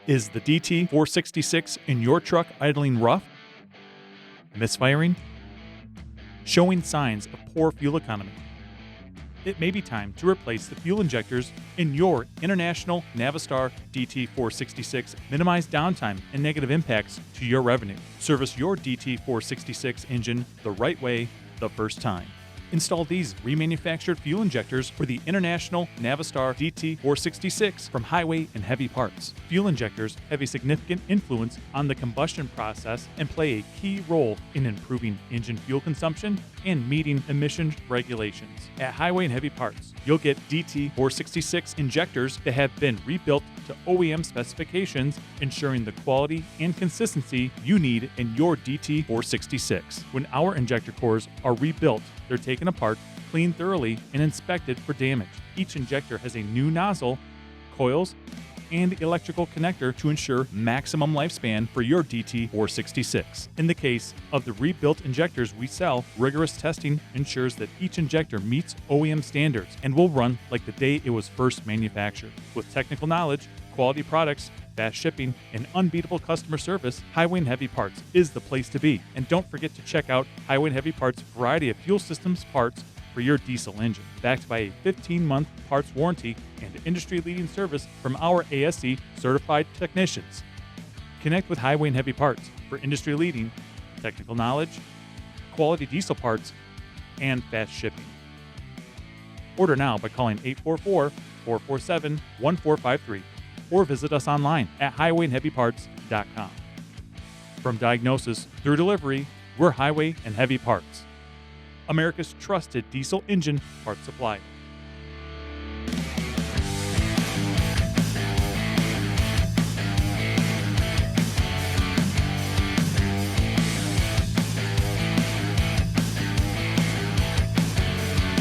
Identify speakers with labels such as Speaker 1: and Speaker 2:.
Speaker 1: Is the DT466 in your truck idling rough? Misfiring? Showing signs of poor fuel economy? It may be time to replace the fuel injectors in your International Navistar DT466. Minimize downtime and negative impacts to your revenue. Service your DT466 engine the right way the first time. Install these remanufactured fuel injectors for the International Navistar DT466 from Highway and Heavy Parts. Fuel injectors have a significant influence on the combustion process and play a key role in improving engine fuel consumption and meeting emission regulations. At Highway and Heavy Parts, you'll get DT466 injectors that have been rebuilt to OEM specifications, ensuring the quality and consistency you need in your DT466. When our injector cores are rebuilt, they're taken apart, cleaned thoroughly, and inspected for damage. Each injector has a new nozzle, coils, and electrical connector to ensure maximum lifespan for your DT466. In the case of the rebuilt injectors we sell, rigorous testing ensures that each injector meets OEM standards and will run like the day it was first manufactured. With technical knowledge, quality products, fast shipping, and unbeatable customer service, Highway and Heavy Parts is the place to be. And don't forget to check out Highway and Heavy Parts' variety of fuel systems parts for your diesel engine, backed by a 15-month parts warranty and industry-leading service from our ASE certified technicians. Connect with Highway and Heavy Parts for industry-leading technical knowledge, quality diesel parts, and fast shipping. Order now by calling 844-447-1453 or visit us online at highwayandheavyparts.com. From diagnosis through delivery, we're Highway and Heavy Parts, America's trusted diesel engine parts supplier.